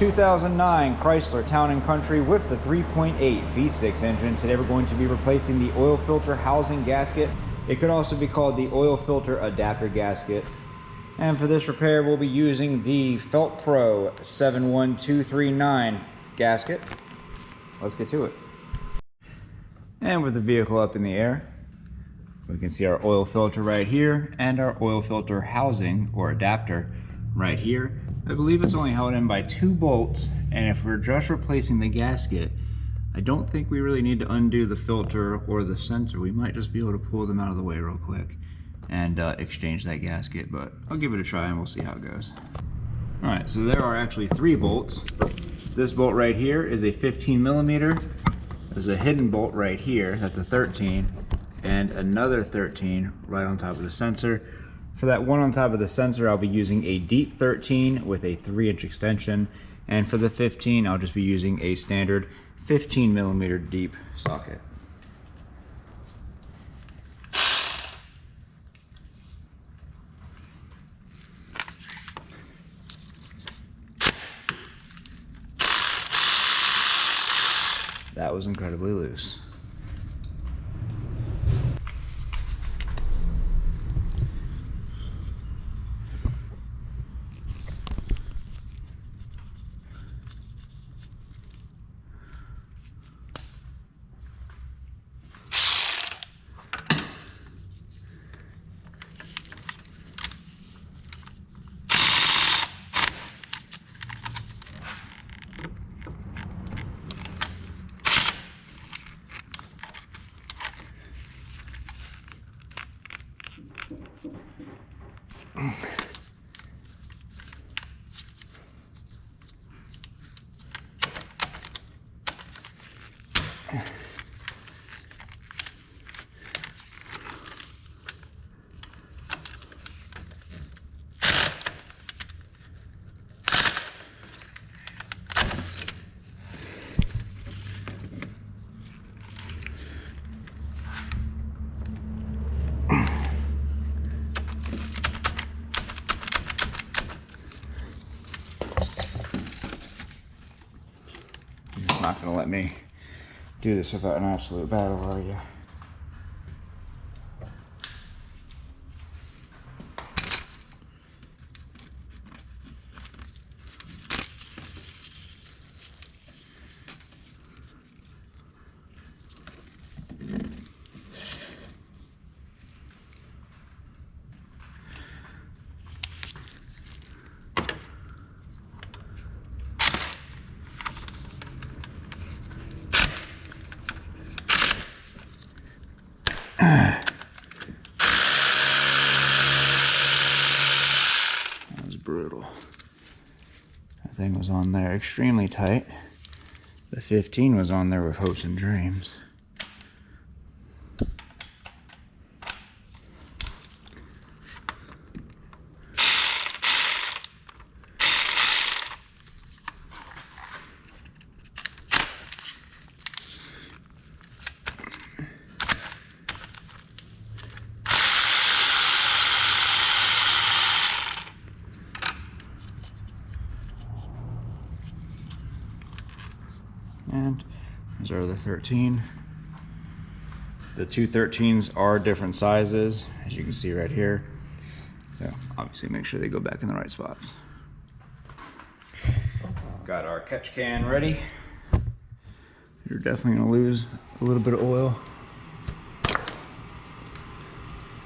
2009 Chrysler Town and Country with the 3.8 V6 engine. Today we're going to be replacing the oil filter housing gasket. It could also be called the oil filter adapter gasket. And for this repair, we'll be using the Felt Pro 71239 gasket. Let's get to it. And with the vehicle up in the air, we can see our oil filter right here and our oil filter housing or adapter right here. I believe it's only held in by 2 bolts, and if we're just replacing the gasket, I don't think we really need to undo the filter or the sensor. We might just be able to pull them out of the way real quick and exchange that gasket, but I'll give it a try and we'll see how it goes. All right, so there are actually 3 bolts. This bolt right here is a 15 millimeter. There's a hidden bolt right here, that's a 13, and another 13 right on top of the sensor. For that one on top of the sensor, I'll be using a deep 13 with a 3-inch extension, and for the 15, I'll just be using a standard 15 millimeter deep socket. That was incredibly loose. Not gonna let me do this without an absolute battle, are you? That was brutal. That thing was on there extremely tight. The 15 was on there with hopes and dreams. And there's our other 13. The 2 13s are different sizes, as you can see right here. So obviously make sure they go back in the right spots. Got our catch can ready. You're definitely gonna lose a little bit of oil.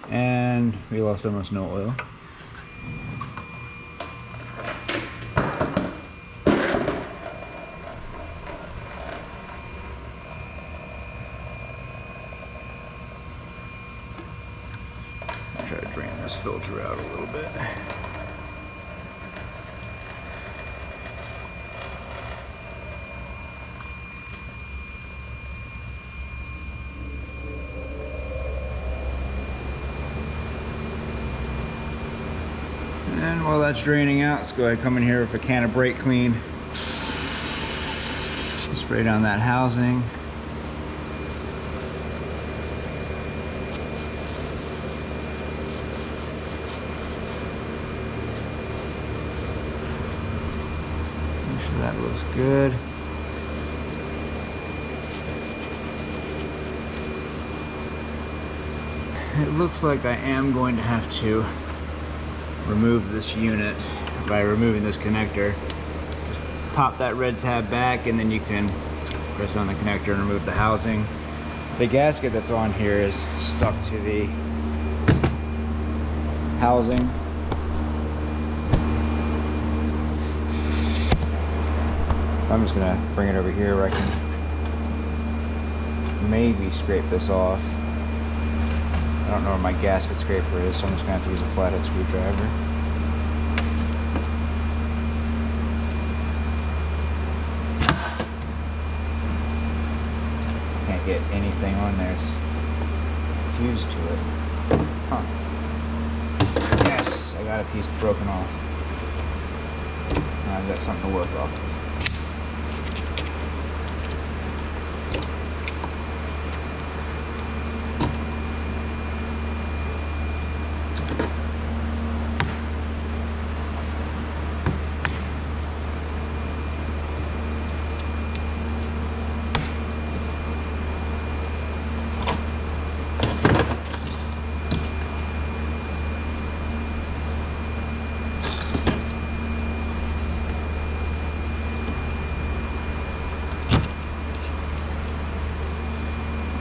And we lost almost no oil. Try to drain this filter out a little bit. And while that's draining out, let's go ahead and come in here with a can of brake clean. Spray down that housing. So that looks good. It looks like I am going to have to remove this unit by removing this connector. Just pop that red tab back and then you can press on the connector and remove the housing. The gasket that's on here is stuck to the housing. I'm just gonna bring it over here where I can maybe scrape this off. I don't know where my gasket scraper is, so I'm just gonna have to use a flathead screwdriver. Can't get anything on there. It's fused to it. Huh. Yes, I got a piece broken off. Now I've got something to work off of.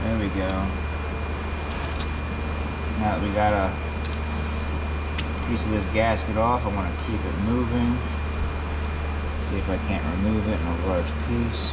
There we go. Now that we got a piece of this gasket off, I want to keep it moving. See if I can't remove it in a large piece.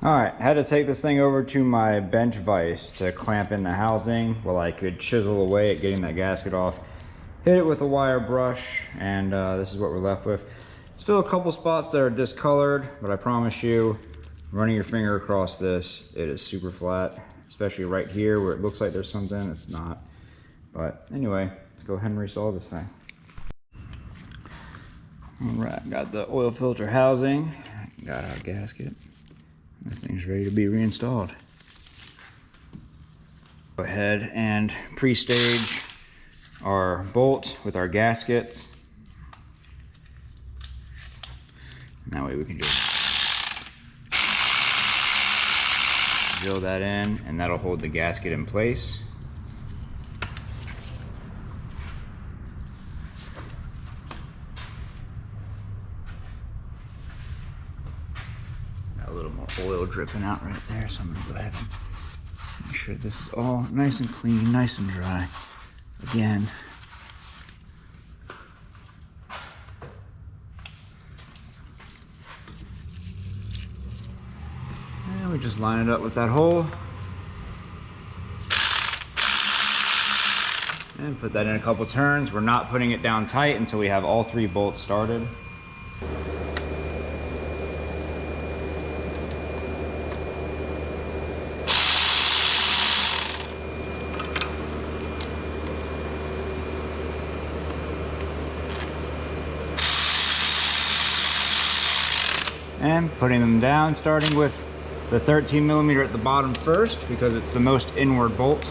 Alright, had to take this thing over to my bench vise to clamp in the housing while I could chisel away at getting that gasket off. Hit it with a wire brush, and this is what we're left with. Still a couple spots that are discolored, but I promise you, running your finger across this, it is super flat. Especially right here where it looks like there's something, it's not. But anyway, let's go ahead and reinstall this thing. Alright, got the oil filter housing, got our gasket. This thing's ready to be reinstalled. Go ahead and pre-stage our bolt with our gaskets. And that way we can just drill that in, and that'll hold the gasket in place. A little more oil dripping out right there, so I'm gonna go ahead and make sure this is all nice and clean, nice and dry. Again. And we just line it up with that hole. And put that in a couple turns. We're not putting it down tight until we have all 3 bolts started. And putting them down, starting with the 13mm at the bottom first because it's the most inward bolt.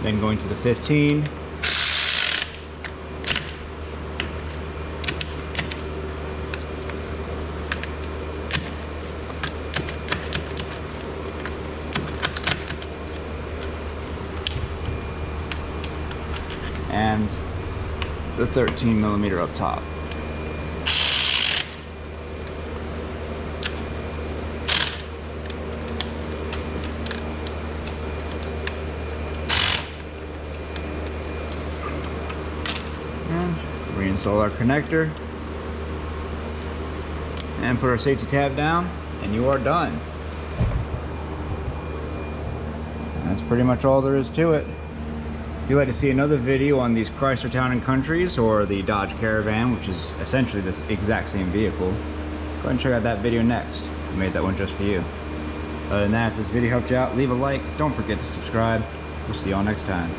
Then going to the 15. And the 13mm up top. And reinstall our connector and put our safety tab down, and you are done. That's pretty much all there is to it. If you'd like to see another video on these Chrysler Town and Countries or the Dodge Caravan, which is essentially this exact same vehicle, go ahead and check out that video next. I made that one just for you. Other than that, if this video helped you out, leave a like. Don't forget to subscribe. We'll see y'all next time.